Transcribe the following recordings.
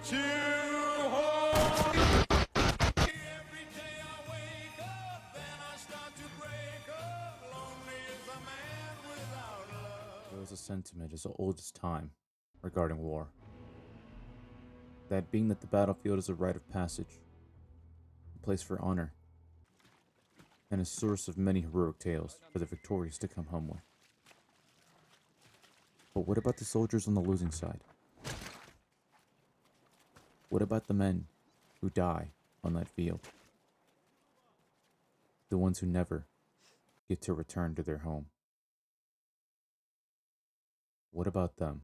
to hold. Every day I wake up, then I start to break up. Lonely is a man without love. There was a sentiment as old as time regarding war. That being that the battlefield is a rite of passage, a place for honor, and a source of many heroic tales for the victorious to come home with. But what about the soldiers on the losing side? What about the men who die on that field? The ones who never get to return to their home. What about them?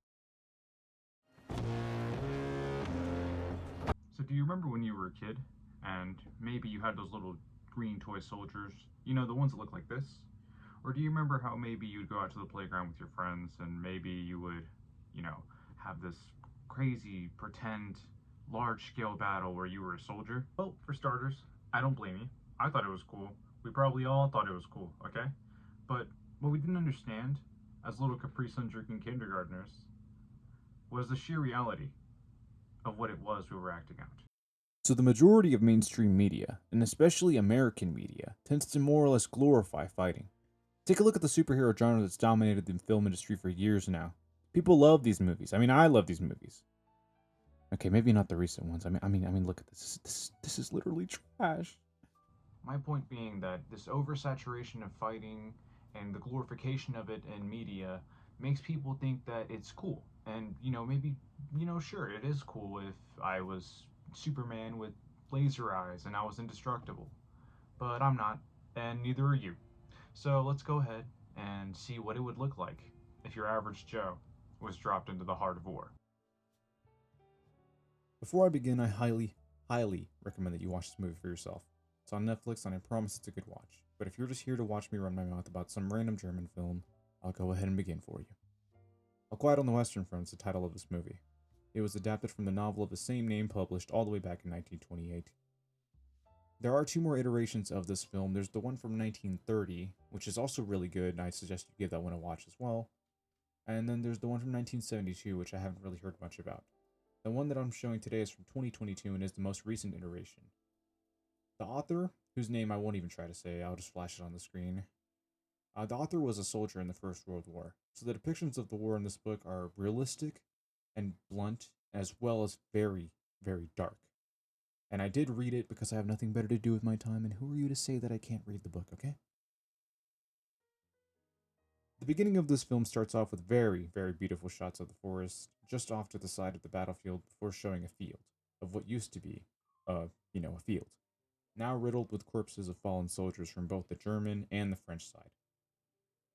So do you remember when you were a kid and maybe you had those little green toy soldiers, you know, the ones that look like this? Or do you remember how maybe you'd go out to the playground with your friends and maybe you would, you know, have this crazy pretend large scale battle where you were a soldier? Well, for starters, I don't blame you. I thought it was cool. We probably all thought it was cool, okay? But what we didn't understand as little Capri Sun drinking kindergartners was the sheer reality of what it was we were acting out. So, the majority of mainstream media, and especially American media, tends to more or less glorify fighting. Take a look at the superhero genre that's dominated the film industry for years now. People love these movies. I mean, I love these movies. Okay, maybe not the recent ones. Look at this. This is literally trash. My point being that this oversaturation of fighting and the glorification of it in media makes people think that it's cool. And, you know, maybe, you know, sure, it is cool if I was Superman with laser eyes and I was indestructible. But I'm not, and neither are you. So let's go ahead and see what it would look like if your average Joe was dropped into the heart of war. Before I begin, I highly recommend that you watch this movie for yourself. It's on Netflix, and I promise it's a good watch. But if you're just here to watch me run my mouth about some random German film, I'll go ahead and begin for you. All Quiet on the Western Front is the title of this movie. It was adapted from the novel of the same name published all the way back in 1928. There are two more iterations of this film. There's the one from 1930, which is also really good, and I suggest you give that one a watch as well. And then there's the one from 1972, which I haven't really heard much about. The one that I'm showing today is from 2022 and is the most recent iteration. The author, whose name I won't even try to say, I'll just flash it on the screen. The author was a soldier in the First World War, so the depictions of the war in this book are realistic and blunt, as well as very, very dark. And I did read it because I have nothing better to do with my time, and who are you to say that I can't read the book, okay? The beginning of this film starts off with very, very beautiful shots of the forest, just off to the side of the battlefield before showing a field, of what used to be, a field, now riddled with corpses of fallen soldiers from both the German and the French side.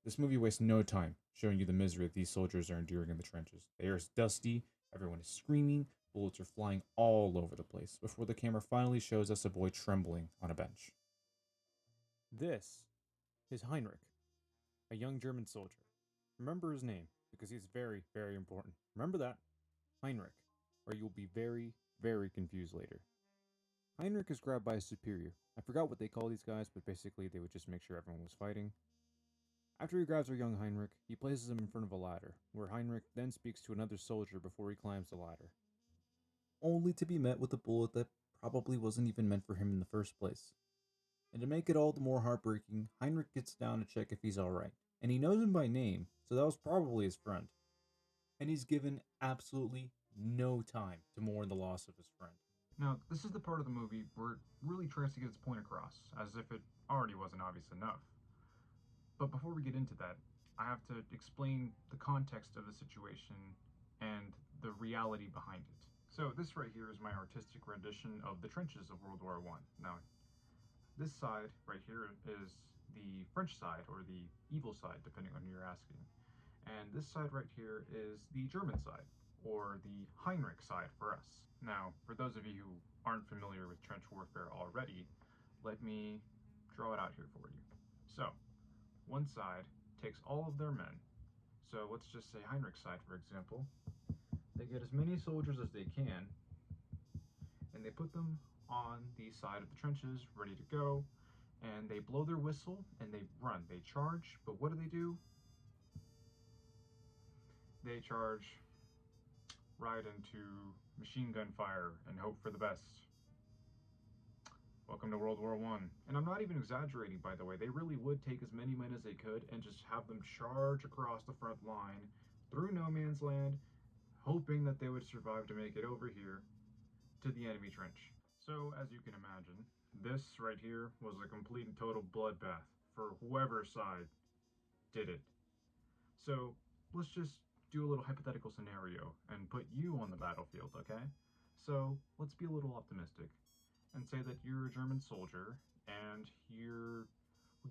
This movie wastes no time showing you the misery that these soldiers are enduring in the trenches. The air is dusty, everyone is screaming, bullets are flying all over the place, before the camera finally shows us a boy trembling on a bench. This is Heinrich, a young German soldier. Remember his name, because he's very, very important. Remember that, Heinrich, or you'll be very, very confused later. Heinrich is grabbed by his superior. I forgot what they call these guys, but basically they would just make sure everyone was fighting. After he grabs our young Heinrich, he places him in front of a ladder, where Heinrich then speaks to another soldier before he climbs the ladder. Only to be met with a bullet that probably wasn't even meant for him in the first place. And to make it all the more heartbreaking, Heinrich gets down to check if he's alright. And he knows him by name, so that was probably his friend. And he's given absolutely no time to mourn the loss of his friend. Now, this is the part of the movie where it really tries to get its point across, as if it already wasn't obvious enough. But before we get into that, I have to explain the context of the situation and the reality behind it. So this right here is my artistic rendition of the trenches of World War I. Now, this side right here is the French side, or the evil side, depending on who you're asking. And this side right here is the German side, or the Heinrich side for us. Now, for those of you who aren't familiar with trench warfare already, let me draw it out here for you. So, one side takes all of their men. So let's just say Heinrich's side, for example. They get as many soldiers as they can, and they put them on the side of the trenches, ready to go, and they blow their whistle and they run. They charge, but what do? They charge ride into machine gun fire and hope for the best. Welcome to World War One. And I'm not even exaggerating, by the way. They really would take as many men as they could and just have them charge across the front line through no man's land, hoping that they would survive to make it over here to the enemy trench. So, as you can imagine, this right here was a complete and total bloodbath for whoever side did it. So, let's just do a little hypothetical scenario and put you on the battlefield, okay? So, let's be a little optimistic and say that you're a German soldier and you're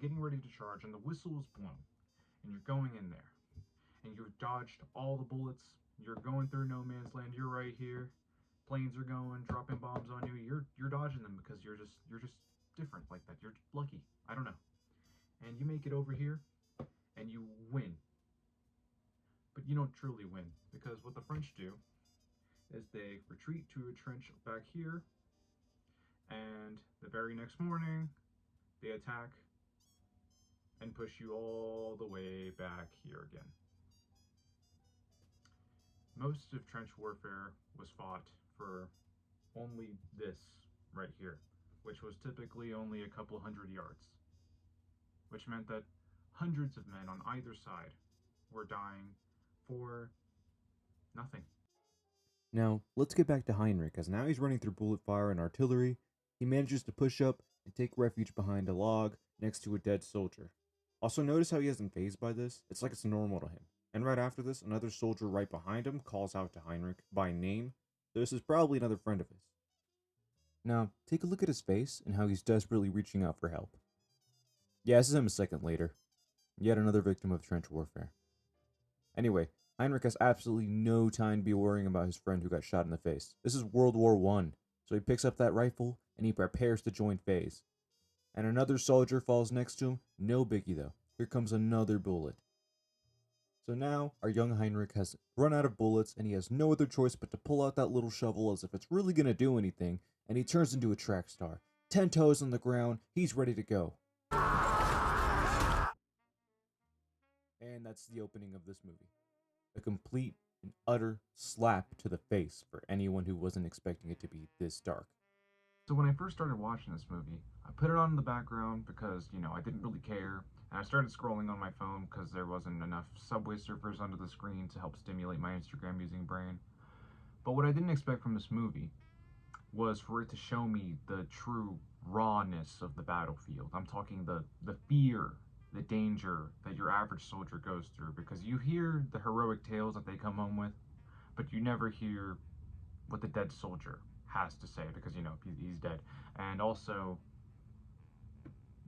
getting ready to charge and the whistle is blown and you're going in there and you've dodged all the bullets. You're going through no man's land. You're right here. Planes are going, dropping bombs on you. You're dodging them because you're just different like that. You're lucky. I don't know. And you make it over here and you win. But you don't truly win because what the French do is they retreat to a trench back here, and the very next morning they attack and push you all the way back here again. Most of trench warfare was fought for only this right here, which was typically only a couple hundred yards, which meant that hundreds of men on either side were dying for nothing. Now, let's get back to Heinrich, as now he's running through bullet fire and artillery. He manages to push up and take refuge behind a log next to a dead soldier. Also, notice how he isn't fazed by this? It's like it's normal to him. And right after this, another soldier right behind him calls out to Heinrich by name, so this is probably another friend of his. Now, take a look at his face and how he's desperately reaching out for help. Yeah, this is him a second later. Yet another victim of trench warfare. Anyway, Heinrich has absolutely no time to be worrying about his friend who got shot in the face. This is World War I, so he picks up that rifle and he prepares to join phase. And another soldier falls next to him. No biggie though. Here comes another bullet. So now, our young Heinrich has run out of bullets and he has no other choice but to pull out that little shovel as if it's really gonna do anything, and he turns into a track star. 10 toes on the ground, he's ready to go. And that's the opening of this movie. A complete and utter slap to the face for anyone who wasn't expecting it to be this dark. So when I first started watching this movie, I put it on in the background because, I didn't really care. And I started scrolling on my phone because there wasn't enough Subway Surfers under the screen to help stimulate my Instagram using brain. But what I didn't expect from this movie was for it to show me the true rawness of the battlefield. I'm talking the fear, the danger that your average soldier goes through, because you hear the heroic tales that they come home with, but you never hear what the dead soldier has to say, because he's dead. And also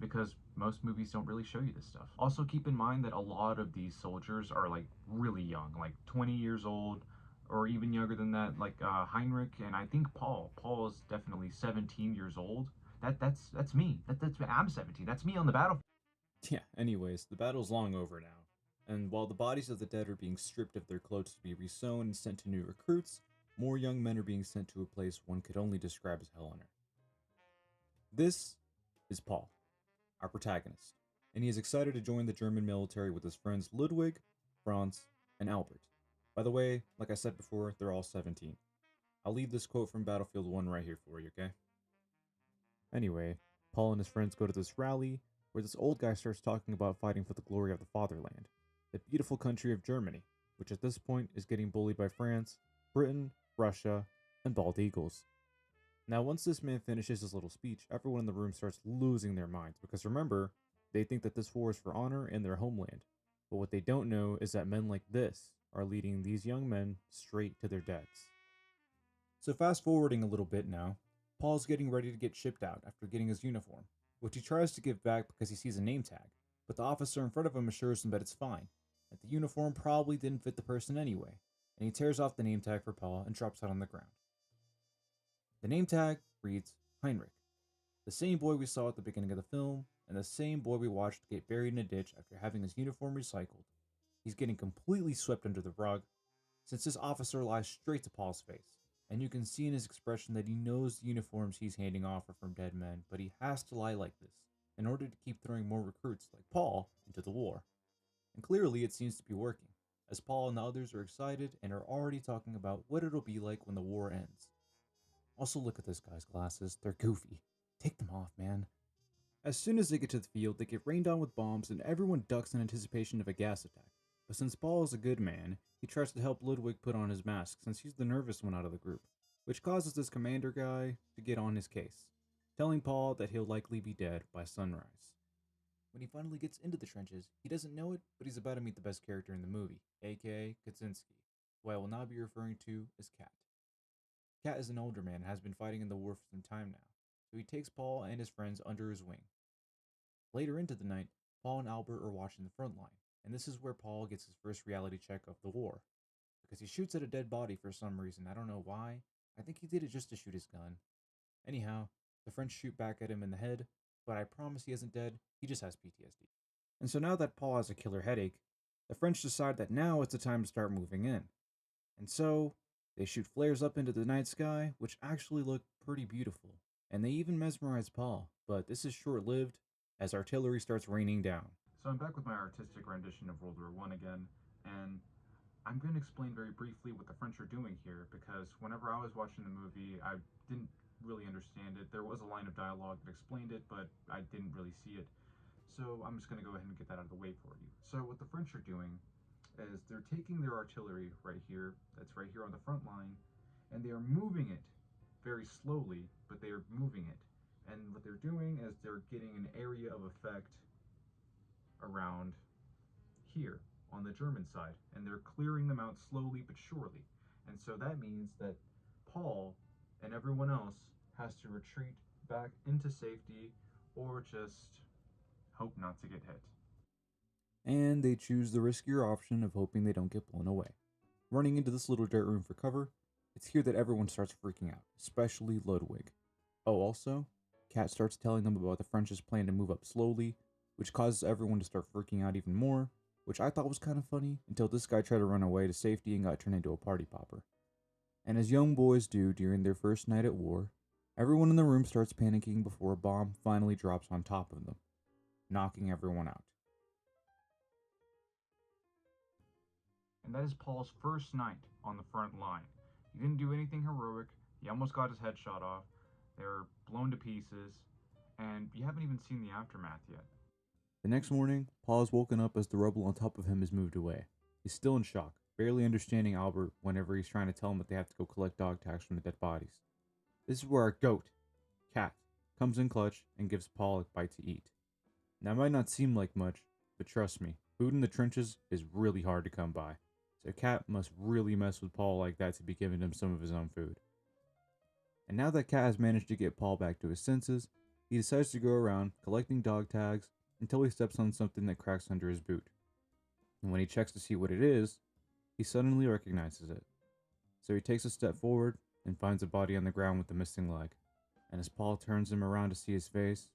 because most movies don't really show you this stuff. Also, keep in mind that a lot of these soldiers are like really young, like 20 years old or even younger than that, like Heinrich, and I think Paul is definitely 17 years old. That's me. I'm 17. That's me on the battlefield. Yeah, anyways, the battle's long over now, and while the bodies of the dead are being stripped of their clothes to be resewn and sent to new recruits, more young men are being sent to a place one could only describe as hell on earth. This is Paul, our protagonist, and he is excited to join the German military with his friends Ludwig, Franz, and Albert. By the way, like I said before, they're all 17. I'll leave this quote from Battlefield 1 right here for you, okay? Anyway, Paul and his friends go to this rally where this old guy starts talking about fighting for the glory of the fatherland, the beautiful country of Germany, which at this point is getting bullied by France, Britain, Russia, and bald eagles. Now, once this man finishes his little speech, everyone in the room starts losing their minds, because remember, they think that this war is for honor and their homeland. But what they don't know is that men like this are leading these young men straight to their deaths. So fast forwarding a little bit now, Paul's getting ready to get shipped out after getting his uniform, which he tries to give back because he sees a name tag, but the officer in front of him assures him that it's fine, that the uniform probably didn't fit the person anyway, and he tears off the name tag for Paul and drops it on the ground. The name tag reads Heinrich, the same boy we saw at the beginning of the film, and the same boy we watched get buried in a ditch after having his uniform recycled. He's getting completely swept under the rug, since this officer lies straight to Paul's face, and you can see in his expression that he knows the uniforms he's handing off are from dead men, but he has to lie like this in order to keep throwing more recruits like Paul into the war. And clearly it seems to be working, as Paul and the others are excited and are already talking about what it'll be like when the war ends. Also, look at this guy's glasses, they're goofy. Take them off, man. As soon as they get to the field, they get rained on with bombs and everyone ducks in anticipation of a gas attack. But since Paul is a good man, he tries to help Ludwig put on his mask since he's the nervous one out of the group, which causes this commander guy to get on his case, telling Paul that he'll likely be dead by sunrise. When he finally gets into the trenches, he doesn't know it, but he's about to meet the best character in the movie, aka Kaczynski, who I will now be referring to as Kat. Kat is an older man and has been fighting in the war for some time now, so he takes Paul and his friends under his wing. Later into the night, Paul and Albert are watching the front line, and this is where Paul gets his first reality check of the war. Because he shoots at a dead body for some reason, I don't know why. I think he did it just to shoot his gun. Anyhow, the French shoot back at him in the head, but I promise he isn't dead, he just has PTSD. And so now that Paul has a killer headache, the French decide that now is the time to start moving in. And so, they shoot flares up into the night sky, which actually look pretty beautiful. And they even mesmerize Paul, but this is short lived as artillery starts raining down. So I'm back with my artistic rendition of World War I again, and I'm going to explain very briefly what the French are doing here because whenever I was watching the movie, I didn't really understand it. There was a line of dialogue that explained it, but I didn't really see it. So I'm just going to go ahead and get that out of the way for you. So what the French are doing is they're taking their artillery right here, that's right here on the front line, and they are moving it very slowly, but they are moving it. And what they're doing is they're getting an area of effect around here on the German side, and they're clearing them out slowly but surely. And so that means that Paul and everyone else has to retreat back into safety or just hope not to get hit. And they choose the riskier option of hoping they don't get blown away. Running into this little dirt room for cover, it's here that everyone starts freaking out, especially Ludwig. Oh, also, Kat starts telling them about the French's plan to move up slowly, which causes everyone to start freaking out even more, which I thought was kind of funny until this guy tried to run away to safety and got turned into a party popper. And as young boys do during their first night at war, everyone in the room starts panicking before a bomb finally drops on top of them, knocking everyone out. And that is Paul's first night on the front line. He didn't do anything heroic. He almost got his head shot off. They were blown to pieces. And you haven't even seen the aftermath yet. The next morning, Paul is woken up as the rubble on top of him is moved away. He's still in shock, barely understanding Albert whenever he's trying to tell him that they have to go collect dog tags from the dead bodies. This is where our goat, Kat, comes in clutch and gives Paul a bite to eat. Now, it might not seem like much, but trust me, food in the trenches is really hard to come by. So Kat must really mess with Paul like that to be giving him some of his own food. And now that Kat has managed to get Paul back to his senses, he decides to go around collecting dog tags until he steps on something that cracks under his boot. And when he checks to see what it is, he suddenly recognizes it. So he takes a step forward and finds a body on the ground with a missing leg. And as Paul turns him around to see his face,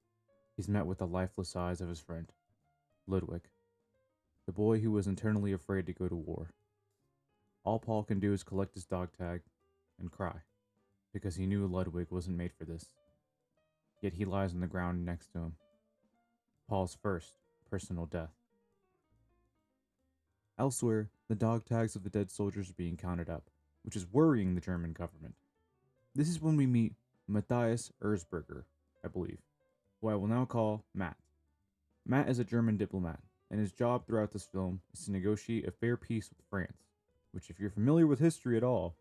he's met with the lifeless eyes of his friend, Ludwig, the boy who was internally afraid to go to war. All Paul can do is collect his dog tag and cry, because he knew Ludwig wasn't made for this. Yet he lies on the ground next to him. Paul's first personal death. Elsewhere, the dog tags of the dead soldiers are being counted up, which is worrying the German government. This is when we meet Matthias Erzberger, I believe, who I will now call Matt. Matt is a German diplomat, and his job throughout this film is to negotiate a fair peace with France, which, if you're familiar with history at all,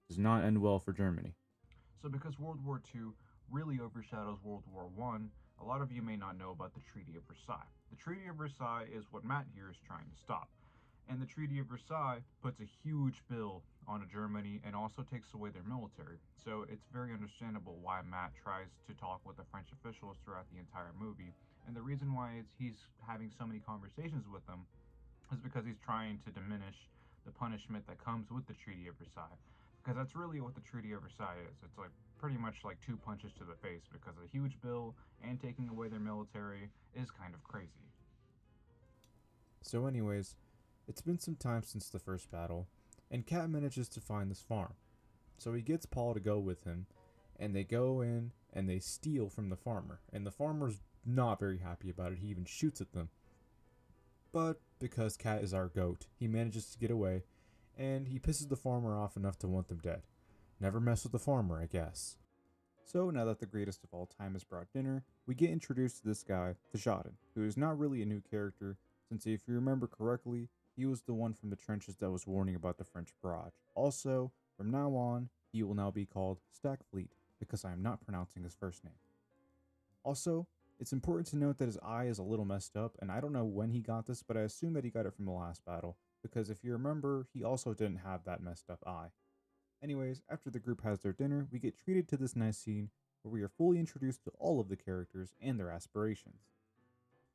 does not end well for Germany. So because World War II really overshadows World War I, a lot of you may not know about the Treaty of Versailles. The Treaty of Versailles is what Matt here is trying to stop. And the Treaty of Versailles puts a huge bill on Germany and also takes away their military. So it's very understandable why Matt tries to talk with the French officials throughout the entire movie. And the reason why he's having so many conversations with them is because he's trying to diminish the punishment that comes with the Treaty of Versailles. Because that's really what the Treaty of Versailles is. It's like pretty much like two punches to the face because a huge bill and taking away their military is kind of crazy. So anyways, it's been some time since the first battle, and Kat manages to find this farm. So he gets Paul to go with him, and they go in and they steal from the farmer. And the farmer's not very happy about it, he even shoots at them. But because Cat is our goat, he manages to get away, and he pisses the farmer off enough to want them dead. Never mess with the farmer, I guess. So now that the greatest of all time has brought dinner, we get introduced to this guy, Thajadin, who is not really a new character, since if you remember correctly, he was the one from the trenches that was warning about the French barrage. Also, from now on, he will now be called Stackfleet, because I am not pronouncing his first name. Also, it's important to note that his eye is a little messed up, and I don't know when he got this, but I assume that he got it from the last battle, because if you remember, he also didn't have that messed up eye. Anyways, after the group has their dinner, we get treated to this nice scene where we are fully introduced to all of the characters and their aspirations.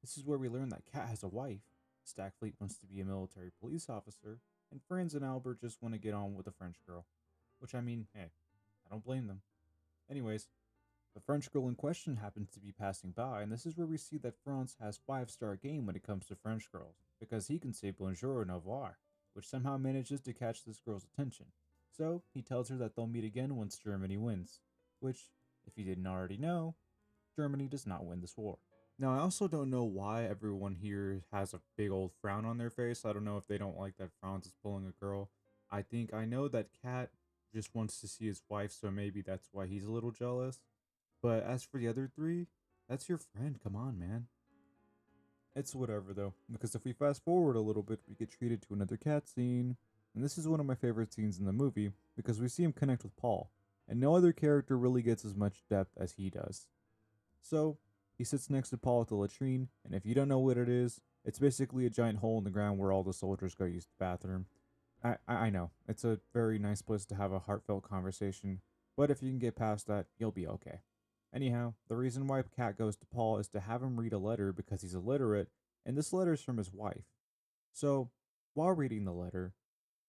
This is where we learn that Kat has a wife, Stackfleet wants to be a military police officer, and Franz and Albert just want to get on with a French girl. Which, I mean, hey, I don't blame them. Anyways, the French girl in question happens to be passing by, and this is where we see that Franz has 5-star game when it comes to French girls, because he can say bonjour and au revoir, which somehow manages to catch this girl's attention. So, he tells her that they'll meet again once Germany wins, which, if you didn't already know, Germany does not win this war. Now, I also don't know why everyone here has a big old frown on their face. I don't know if they don't like that Franz is pulling a girl. I know that Kat just wants to see his wife, so maybe that's why he's a little jealous. But as for the other three, that's your friend. Come on, man. It's whatever though, because if we fast forward a little bit, we get treated to another cat scene. And this is one of my favorite scenes in the movie because we see him connect with Paul, and no other character really gets as much depth as he does. So, he sits next to Paul at the latrine, and if you don't know what it is, it's basically a giant hole in the ground where all the soldiers go use the bathroom. I know, it's a very nice place to have a heartfelt conversation, but if you can get past that, you'll be okay. Anyhow, the reason why Kat goes to Paul is to have him read a letter because he's illiterate, and this letter is from his wife. So, while reading the letter,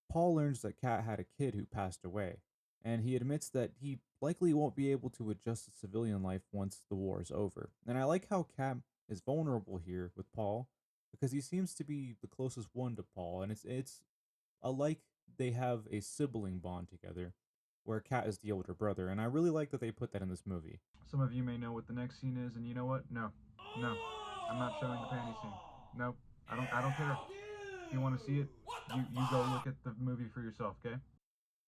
Paul learns that Kat had a kid who passed away, and he admits that he likely won't be able to adjust to civilian life once the war is over. And I like how Kat is vulnerable here with Paul because he seems to be the closest one to Paul, and it's like they have a sibling bond together, where Kat is the older brother, and I really like that they put that in this movie. Some of you may know what the next scene is, and you know what? No, no, I'm not showing the panty scene. Nope, I don't care. If you want to see it, you go look at the movie for yourself, okay?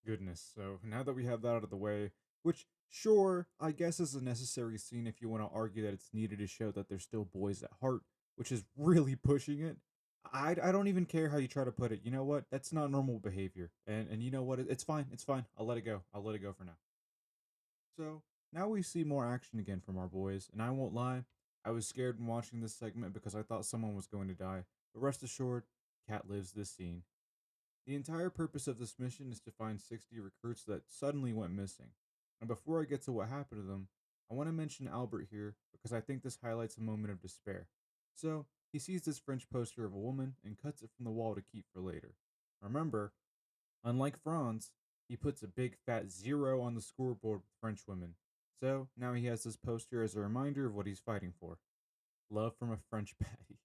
Goodness, so now that we have that out of the way, which sure, I guess is a necessary scene if you want to argue that it's needed to show that they're still boys at heart, which is really pushing it. I don't even care how you try to put it. You know what? That's not normal behavior. And you know what? It's fine. It's fine. I'll let it go. I'll let it go for now. So, now we see more action again from our boys, and I won't lie, I was scared in watching this segment because I thought someone was going to die, but rest assured, Cat lives this scene. The entire purpose of this mission is to find 60 recruits that suddenly went missing. And before I get to what happened to them, I want to mention Albert here because I think this highlights a moment of despair. So, he sees this French poster of a woman and cuts it from the wall to keep for later. Remember, unlike Franz, he puts a big fat 0 on the scoreboard with French women. So, now he has this poster as a reminder of what he's fighting for. Love from a French patty.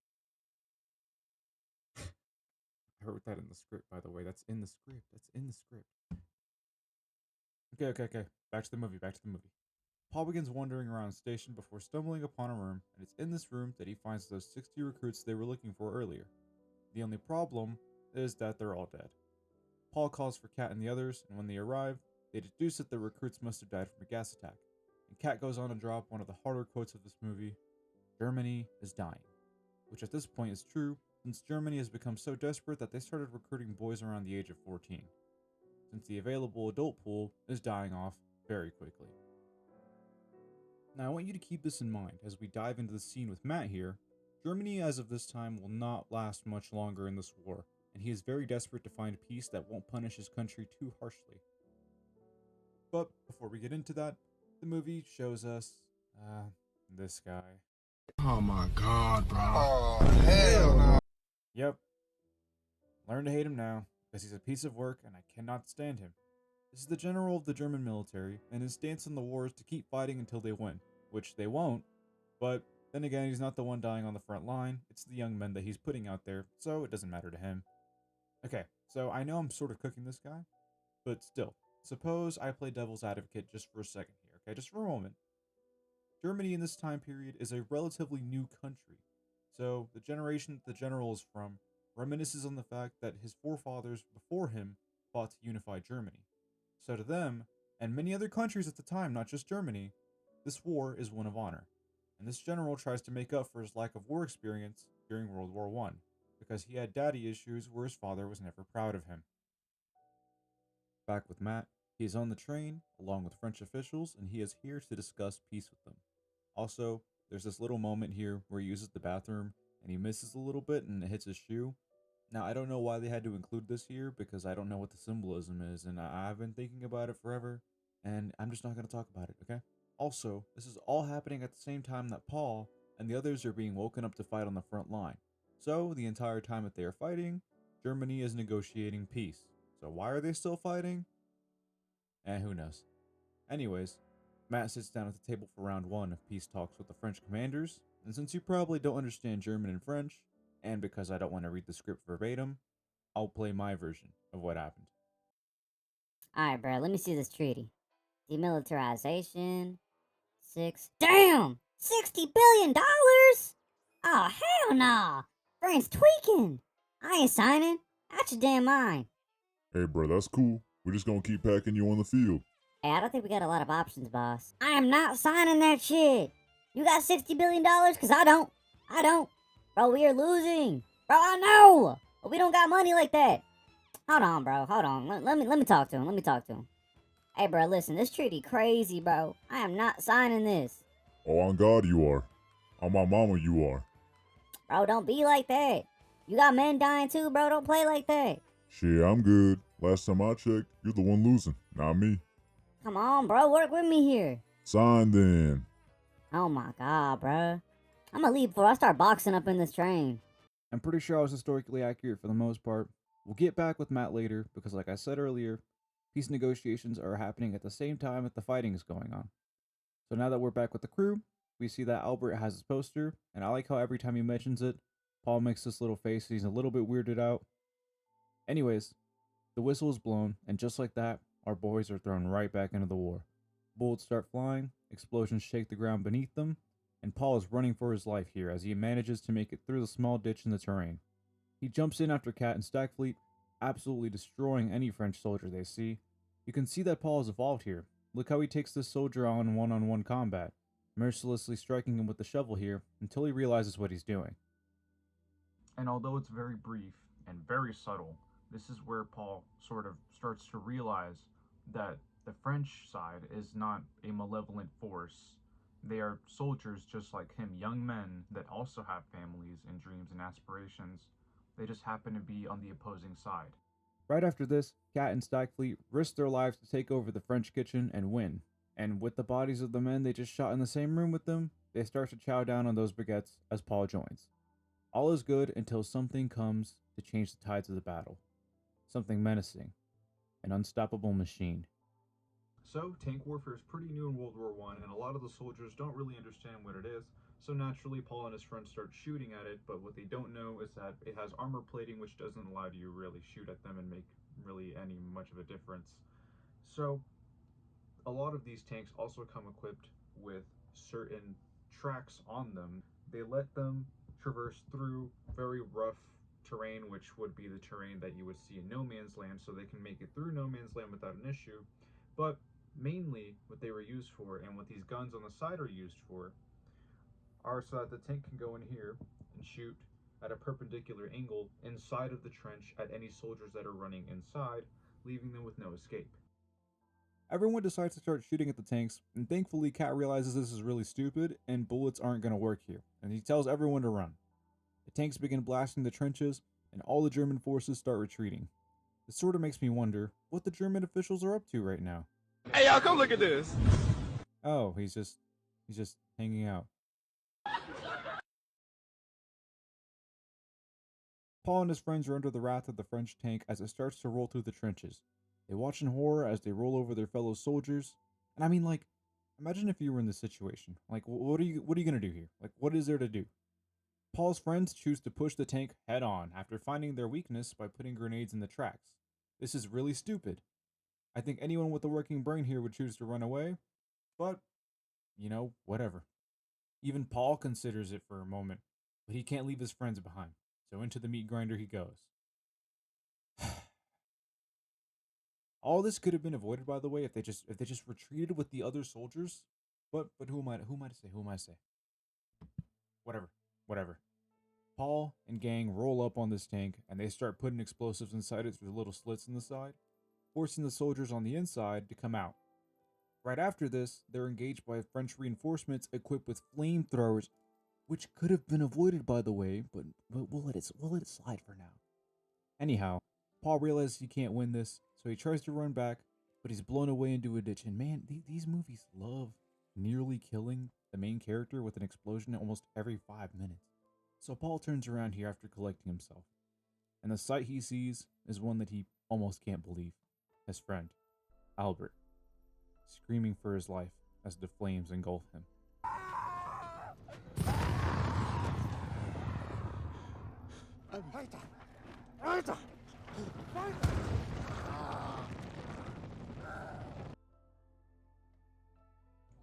I wrote that in the script, by the way. That's in the script. That's in the script. Okay. Back to the movie. Back to the movie. Paul begins wandering around the station before stumbling upon a room, and it's in this room that he finds those 60 recruits they were looking for earlier. The only problem is that they're all dead. Paul calls for Kat and the others, and when they arrive, they deduce that the recruits must have died from a gas attack. And Kat goes on to drop one of the harder quotes of this movie: Germany is dying. Which at this point is true, since Germany has become so desperate that they started recruiting boys around the age of 14, since the available adult pool is dying off very quickly. Now I want you to keep this in mind as we dive into the scene with Matt here. Germany as of this time will not last much longer in this war, and he is very desperate to find peace that won't punish his country too harshly. But before we get into that, the movie shows us, this guy. Oh my god, bro. Oh, hell no. Yep. Learn to hate him now, because he's a piece of work and I cannot stand him. This is the general of the German military, and his stance in the war is to keep fighting until they win, which they won't, but then again, he's not the one dying on the front line, it's the young men that he's putting out there, so it doesn't matter to him. Okay, so I know I'm sort of cooking this guy, but still, suppose I play devil's advocate just for a second here, okay, just for a moment. Germany in this time period is a relatively new country, So, the generation that the general is from reminisces on the fact that his forefathers before him fought to unify Germany. So, to them, and many other countries at the time, not just Germany, this war is one of honor. And this general tries to make up for his lack of war experience during World War I, because he had daddy issues where his father was never proud of him. Back with Matt, he is on the train along with French officials and he is here to discuss peace with them. Also, there's this little moment here where he uses the bathroom and he misses a little bit and it hits his shoe. Now, I don't know why they had to include this here because I don't know what the symbolism is and I've been thinking about it forever and I'm just not going to talk about it, okay? Also, this is all happening at the same time that Paul and the others are being woken up to fight on the front line. So, the entire time that they are fighting, Germany is negotiating peace. So why are they still fighting? Who knows. Anyways, Matt sits down at the table for round one of peace talks with the French commanders, and since you probably don't understand German and French, and because I don't want to read the script verbatim, I'll play my version of what happened. Alright, bro, let me see this treaty. Demilitarization. Damn! $60 billion? Oh, hell nah! France tweaking! I ain't signing. Out your damn mind. Hey, bro, that's cool. We're just gonna keep packing you on the field. Hey, I don't think we got a lot of options, boss. I am not signing that shit. You got $60 billion? Cause I don't. I don't. Bro, we are losing. Bro, I know. But we don't got money like that. Hold on, bro. Hold on. Let me talk to him. Let me talk to him. Hey, bro, listen. This treaty crazy, bro. I am not signing this. Oh, on God, you are. On my mama, you are. Bro, don't be like that. You got men dying too, bro. Don't play like that. Shit, I'm good. Last time I checked, you're the one losing, not me. Come on, bro. Work with me here. Sign then. Oh my god, bro. I'm gonna leave before I start boxing up in this train. I'm pretty sure I was historically accurate for the most part. We'll get back with Matt later because, like I said earlier, peace negotiations are happening at the same time that the fighting is going on. So now that we're back with the crew, we see that Albert has his poster, and I like how every time he mentions it, Paul makes this little face, he's a little bit weirded out. Anyways, the whistle is blown, and just like that, our boys are thrown right back into the war. Bullets start flying, explosions shake the ground beneath them, and Paul is running for his life here as he manages to make it through the small ditch in the terrain. He jumps in after Cat and Stackfleet, absolutely destroying any French soldier they see. You can see that Paul has evolved here. Look how he takes this soldier on one combat, mercilessly striking him with the shovel here until he realizes what he's doing. And although it's very brief and very subtle, this is where Paul sort of starts to realize that the French side is not a malevolent force. They are soldiers just like him, young men that also have families and dreams and aspirations. They just happen to be on the opposing side. Right after this, Cat and Stackfleet risk their lives to take over the French kitchen and win. And with the bodies of the men they just shot in the same room with them, they start to chow down on those baguettes as Paul joins. All is good until something comes to change the tides of the battle. Something menacing. An unstoppable machine. So, tank warfare is pretty new in World War I, and a lot of the soldiers don't really understand what it is. So naturally, Paul and his friends start shooting at it, but what they don't know is that it has armor plating, which doesn't allow you to really shoot at them and make really any much of a difference. So, a lot of these tanks also come equipped with certain tracks on them. They let them traverse through very rough terrain, which would be the terrain that you would see in No Man's Land, so they can make it through No Man's Land without an issue. But mainly, what they were used for, and what these guns on the side are used for, are so that the tank can go in here and shoot at a perpendicular angle inside of the trench at any soldiers that are running inside, leaving them with no escape. Everyone decides to start shooting at the tanks, and thankfully Cat realizes this is really stupid and bullets aren't going to work here, and he tells everyone to run. The tanks begin blasting the trenches, and all the German forces start retreating. It sort of makes me wonder what the German officials are up to right now. Hey, y'all, come look at this. Oh, he's just hanging out. Paul and his friends are under the wrath of the French tank as it starts to roll through the trenches. They watch in horror as they roll over their fellow soldiers. And I mean, like, imagine if you were in this situation. Like, what are you gonna do here? Like, what is there to do? Paul's friends choose to push the tank head on after finding their weakness by putting grenades in the tracks. This is really stupid. I think anyone with a working brain here would choose to run away, but, whatever. Even Paul considers it for a moment. But he can't leave his friends behind, so into the meat grinder he goes. All this could have been avoided, by the way, if they just retreated with the other soldiers. But who am I to say? Who am I to say? Whatever. Paul and gang roll up on this tank and they start putting explosives inside it through the little slits in the side, forcing the soldiers on the inside to come out. Right after this, they're engaged by French reinforcements equipped with flamethrowers, which could have been avoided, by the way, but we'll let it slide for now. Anyhow, Paul realizes he can't win this, so he tries to run back, but he's blown away into a ditch. And man, these movies love nearly killing the main character with an explosion almost every 5 minutes. So Paul turns around here after collecting himself, and the sight he sees is one that he almost can't believe. His friend, Albert, screaming for his life as the flames engulf him.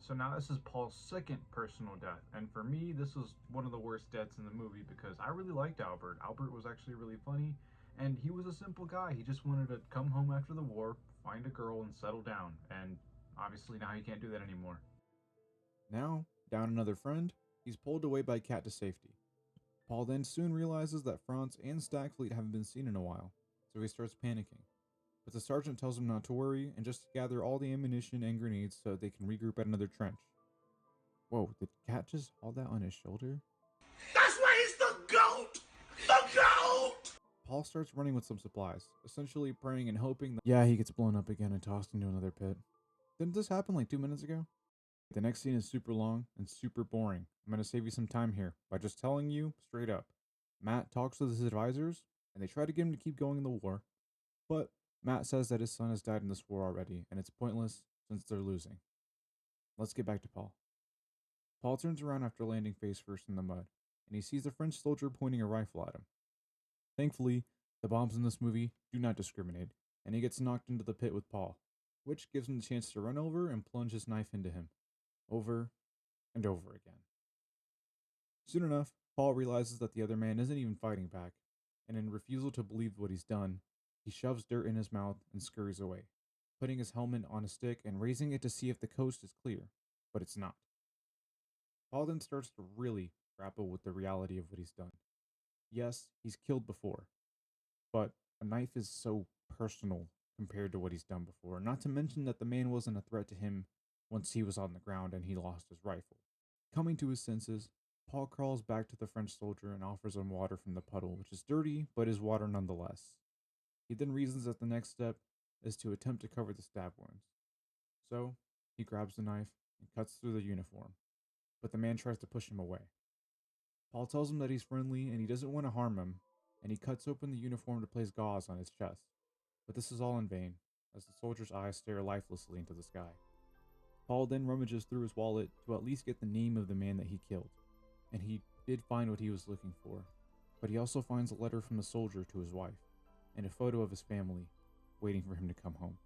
So now this is Paul's second personal death, and for me, this was one of the worst deaths in the movie because I really liked Albert. Albert was actually really funny, and he was a simple guy. He just wanted to come home after the war, find a girl, and settle down, and obviously now he can't do that anymore. Now, down another friend, he's pulled away by Kat to safety. Paul then soon realizes that Franz and Stagfleet haven't been seen in a while, so he starts panicking. But the sergeant tells him not to worry and just to gather all the ammunition and grenades so they can regroup at another trench. Whoa, did Kat just haul that on his shoulder? That's why he's the GOAT! The GOAT! Paul starts running with some supplies, essentially praying and hoping that he gets blown up again and tossed into another pit. Didn't this happen like 2 minutes ago? The next scene is super long and super boring. I'm going to save you some time here by just telling you straight up. Matt talks with his advisors, and they try to get him to keep going in the war, but Matt says that his son has died in this war already, and it's pointless since they're losing. Let's get back to Paul. Paul turns around after landing face first in the mud, and he sees a French soldier pointing a rifle at him. Thankfully, the bombs in this movie do not discriminate, and he gets knocked into the pit with Paul, which gives him the chance to run over and plunge his knife into him, over and over again. Soon enough, Paul realizes that the other man isn't even fighting back, and in refusal to believe what he's done, he shoves dirt in his mouth and scurries away, putting his helmet on a stick and raising it to see if the coast is clear, but it's not. Paul then starts to really grapple with the reality of what he's done. Yes, he's killed before, but a knife is so personal compared to what he's done before, not to mention that the man wasn't a threat to him once he was on the ground and he lost his rifle. Coming to his senses, Paul crawls back to the French soldier and offers him water from the puddle, which is dirty, but is water nonetheless. He then reasons that the next step is to attempt to cover the stab wounds. So, he grabs the knife and cuts through the uniform, but the man tries to push him away. Paul tells him that he's friendly and he doesn't want to harm him, and he cuts open the uniform to place gauze on his chest. But this is all in vain, as the soldier's eyes stare lifelessly into the sky. Paul then rummages through his wallet to at least get the name of the man that he killed, and he did find what he was looking for, but he also finds a letter from the soldier to his wife, and a photo of his family, waiting for him to come home.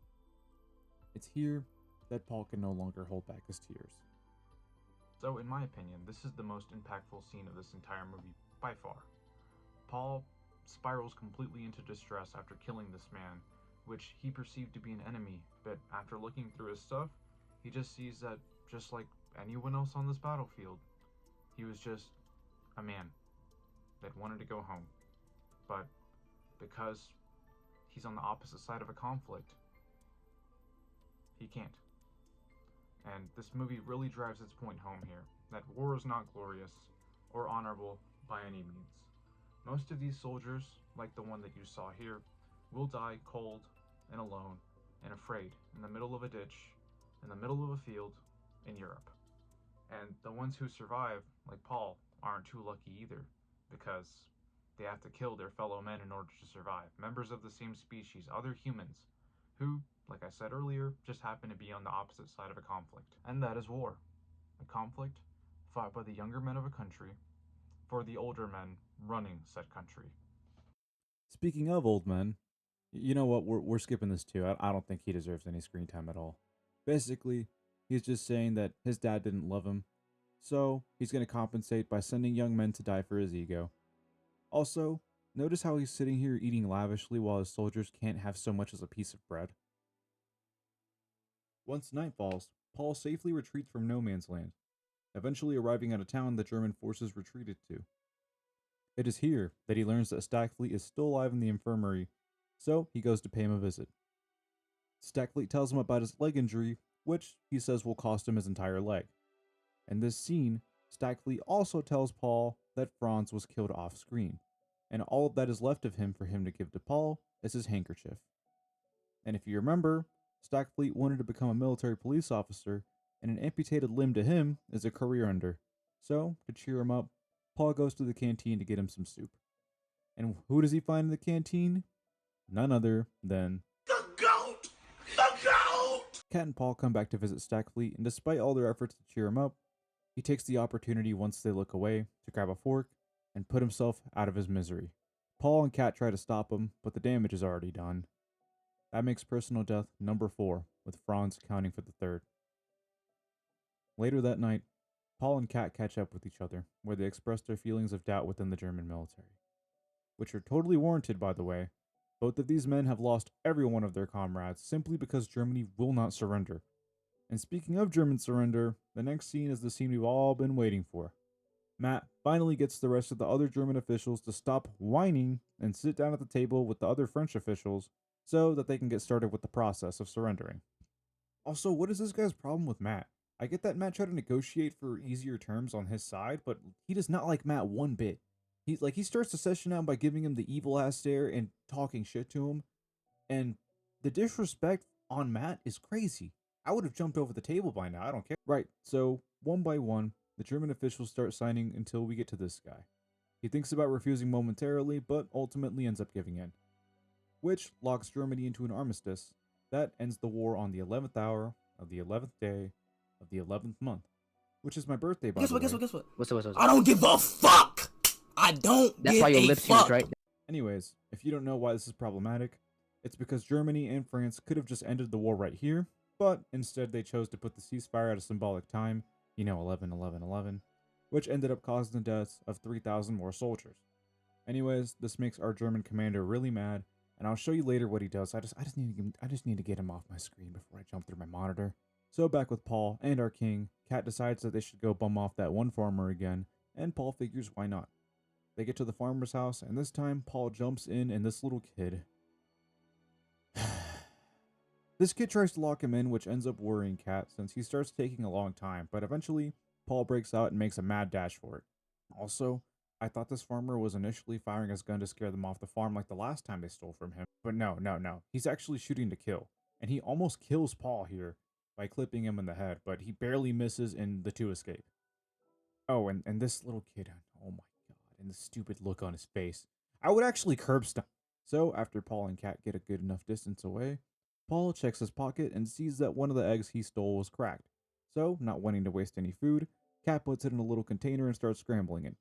It's here that Paul can no longer hold back his tears. So, in my opinion, this is the most impactful scene of this entire movie by far. Paul spirals completely into distress after killing this man, which he perceived to be an enemy, but after looking through his stuff, he just sees that, just like anyone else on this battlefield, he was just a man that wanted to go home. But because he's on the opposite side of a conflict, he can't. And this movie really drives its point home here, that war is not glorious or honorable by any means. Most of these soldiers, like the one that you saw here, will die cold and alone and afraid in the middle of a ditch, in the middle of a field, in Europe. And the ones who survive, like Paul, aren't too lucky either, because they have to kill their fellow men in order to survive. Members of the same species, other humans, who, like I said earlier, just happen to be on the opposite side of a conflict. And that is war. A conflict fought by the younger men of a country for the older men running said country. Speaking of old men, you know what? We're skipping this too. I don't think he deserves any screen time at all. Basically, he's just saying that his dad didn't love him, So, he's going to compensate by sending young men to die for his ego. Also, notice how he's sitting here eating lavishly while his soldiers can't have so much as a piece of bread. Once night falls, Paul safely retreats from no man's land, eventually arriving at a town the German forces retreated to. It is here that he learns that Stackfleet is still alive in the infirmary, so he goes to pay him a visit. Stackfleet tells him about his leg injury, which he says will cost him his entire leg. In this scene, Stackfleet also tells Paul that Franz was killed off screen, and all that is left of him for him to give to Paul is his handkerchief. And if you remember, Stackfleet wanted to become a military police officer, and an amputated limb to him is a career ender. So, to cheer him up, Paul goes to the canteen to get him some soup. And who does he find in the canteen? None other than The goat! The goat! Kat and Paul come back to visit Stackfleet, and despite all their efforts to cheer him up, he takes the opportunity once they look away to grab a fork and put himself out of his misery. Paul and Kat try to stop him, but the damage is already done. That makes personal death number 4, with Franz counting for the third. Later that night, Paul and Kat catch up with each other, where they express their feelings of doubt within the German military. Which are totally warranted, by the way. Both of these men have lost every one of their comrades simply because Germany will not surrender. And speaking of German surrender, the next scene is the scene we've all been waiting for. Matt finally gets the rest of the other German officials to stop whining and sit down at the table with the other French officials so that they can get started with the process of surrendering. Also, what is this guy's problem with Matt? I get that Matt tried to negotiate for easier terms on his side, but he does not like Matt one bit. He starts the session out by giving him the evil ass stare and talking shit to him, and the disrespect on Matt is crazy. I would have jumped over the table by now, I don't care. Right, so one by one, the German officials start signing until we get to this guy. He thinks about refusing momentarily, but ultimately ends up giving in, which locks Germany into an armistice that ends the war on the 11th hour of the 11th day of the 11th month, which is my birthday, by the way. Guess what? What's up? I don't give a fuck. I don't That's give why your a lips fuck. huge, right? Anyways, if you don't know why this is problematic, it's because Germany and France could have just ended the war right here, but instead they chose to put the ceasefire at a symbolic time, 11-11-11, which ended up causing the deaths of 3,000 more soldiers. Anyways, this makes our German commander really mad, and I'll show you later what he does. I just need to get him off my screen before I jump through my monitor. So back with Paul and our king, Kat decides that they should go bum off that one farmer again, and Paul figures why not. They get to the farmer's house, and this time Paul jumps in, and this little kid. This kid tries to lock him in, which ends up worrying Kat since he starts taking a long time, but eventually Paul breaks out and makes a mad dash for it. Also, I thought this farmer was initially firing his gun to scare them off the farm like the last time they stole from him, but no. He's actually shooting to kill, and he almost kills Paul here by clipping him in the head, but he barely misses and the two escape. Oh, and this little kid, oh my god, and the stupid look on his face. I would actually curb stomp. So, after Paul and Kat get a good enough distance away, Paul checks his pocket and sees that one of the eggs he stole was cracked. So, not wanting to waste any food, Kat puts it in a little container and starts scrambling it.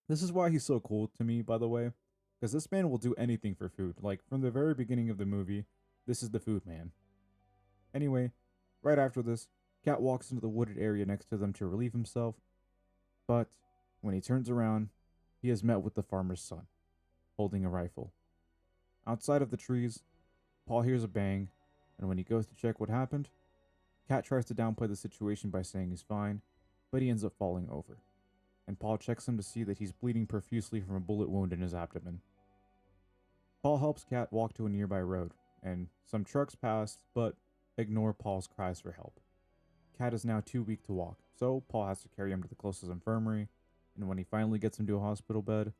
This is why he's so cool to me, by the way, because this man will do anything for food. Like, from the very beginning of the movie, this is the food man. Anyway, right after this, Kat walks into the wooded area next to them to relieve himself, but when he turns around, he is met with the farmer's son, holding a rifle. Outside of the trees, Paul hears a bang, and when he goes to check what happened, Kat tries to downplay the situation by saying he's fine, but he ends up falling over, and Paul checks him to see that he's bleeding profusely from a bullet wound in his abdomen. Paul helps Kat walk to a nearby road, and some trucks pass, but ignore Paul's cries for help. Kat is now too weak to walk, so Paul has to carry him to the closest infirmary, and when he finally gets him to a hospital bed,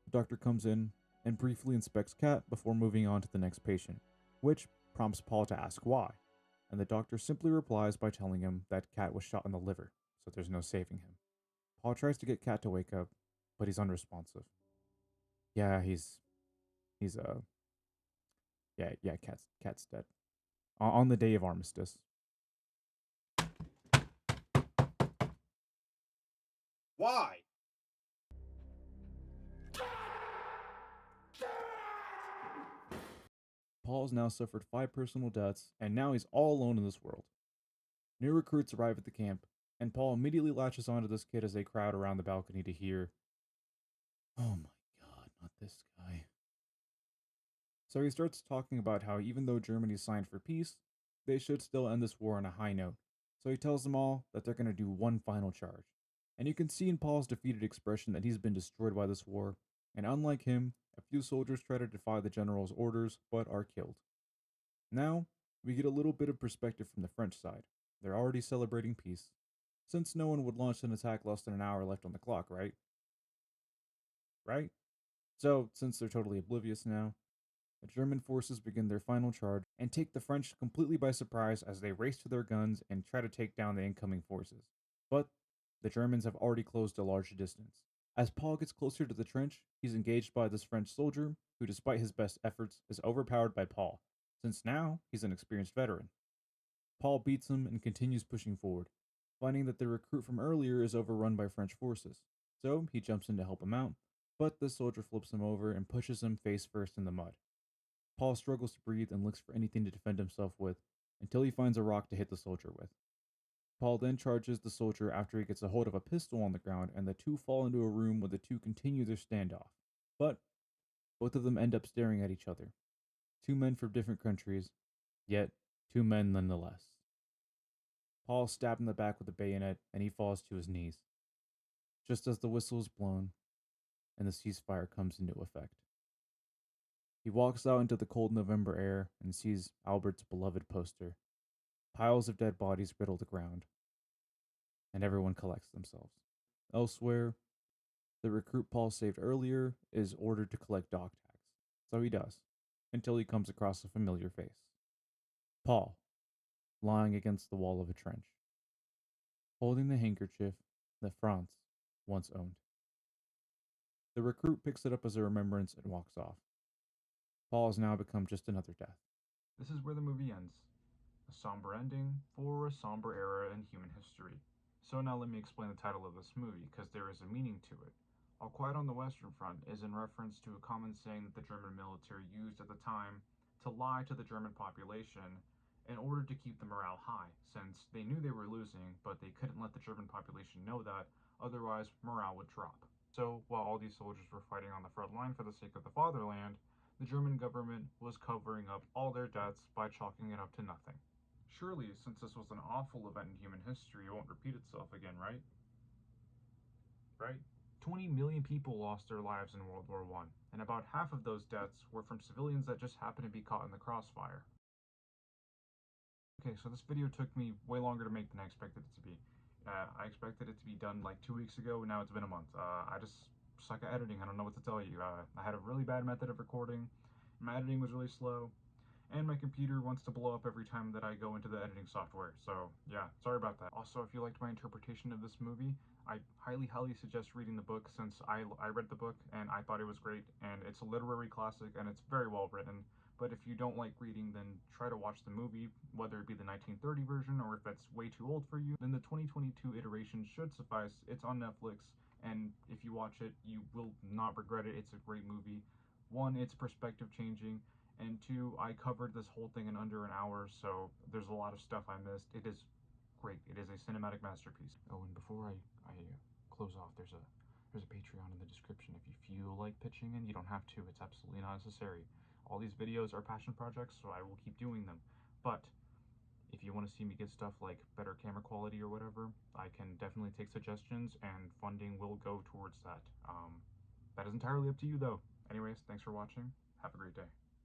the doctor comes in and briefly inspects Kat before moving on to the next patient, which prompts Paul to ask why, and the doctor simply replies by telling him that Kat was shot in the liver, so there's no saving him. Paul tries to get Kat to wake up, but he's unresponsive. Yeah, Kat's dead. On the day of armistice. Why? Paul has now suffered 5 personal deaths, and now he's all alone in this world. New recruits arrive at the camp, And Paul immediately latches onto this kid as they crowd around the balcony to hear, "Oh my god, not this guy." So he starts talking about how even though Germany signed for peace, they should still end this war on a high note. So he tells them all that they're going to do one final charge. And you can see in Paul's defeated expression that he's been destroyed by this war, and unlike him, a few soldiers try to defy the general's orders but are killed. Now, we get a little bit of perspective from the French side. They're already celebrating peace, since no one would launch an attack less than an hour left on the clock, right? Right? So, since they're totally oblivious now, the German forces begin their final charge and take the French completely by surprise as they race to their guns and try to take down the incoming forces. But the Germans have already closed a large distance. As Paul gets closer to the trench, he's engaged by this French soldier, who, despite his best efforts, is overpowered by Paul, since now he's an experienced veteran. Paul beats him and continues pushing forward, finding that the recruit from earlier is overrun by French forces. So he jumps in to help him out, but the soldier flips him over and pushes him face first in the mud. Paul struggles to breathe and looks for anything to defend himself with until he finds a rock to hit the soldier with. Paul then charges the soldier after he gets a hold of a pistol on the ground, and the two fall into a room where the two continue their standoff. But both of them end up staring at each other. Two men from different countries, yet two men nonetheless. Paul is stabbed in the back with a bayonet and he falls to his knees, just as the whistle is blown and the ceasefire comes into effect. He walks out into the cold November air and sees Albert's beloved poster. Piles of dead bodies riddle the ground, and everyone collects themselves. Elsewhere, the recruit Paul saved earlier is ordered to collect dog tags, so he does, until he comes across a familiar face. Paul, lying against the wall of a trench, holding the handkerchief that Franz once owned. The recruit picks it up as a remembrance and walks off. Paul has now become just another death. This is where the movie ends. A somber ending for a somber era in human history. So now let me explain the title of this movie, because there is a meaning to it. All Quiet on the Western Front is in reference to a common saying that the German military used at the time to lie to the German population in order to keep the morale high, since they knew they were losing, but they couldn't let the German population know that, otherwise morale would drop. So while all these soldiers were fighting on the front line for the sake of the fatherland, the German government was covering up all their debts by chalking it up to nothing. Surely, since this was an awful event in human history, it won't repeat itself again, right? Right? 20 million people lost their lives in World War I, and about half of those deaths were from civilians that just happened to be caught in the crossfire. Okay, so this video took me way longer to make than I expected it to be. I expected it to be done like 2 weeks ago, and now it's been a month. I just suck at editing. I don't know what to tell you. I had a really bad method of recording. My editing was really slow, and my computer wants to blow up every time that I go into the editing software. So yeah, sorry about that. Also, if you liked my interpretation of this movie, I highly suggest reading the book, since I read the book and I thought it was great, and it's a literary classic and it's very well written. But if you don't like reading, then try to watch the movie, whether it be the 1930 version or if that's way too old for you, then the 2022 iteration should suffice. It's on Netflix, and if you watch it, you will not regret it. It's a great movie. One, it's perspective changing, and two, I covered this whole thing in under an hour, so there's a lot of stuff I missed. It is great. It is a cinematic masterpiece. Oh, and before I close off, there's a Patreon in the description. If you feel like pitching in, you don't have to. It's absolutely not necessary. All these videos are passion projects, so I will keep doing them. But if you want to see me get stuff like better camera quality or whatever, I can definitely take suggestions, and funding will go towards that. That is entirely up to you, though. Anyways, thanks for watching. Have a great day.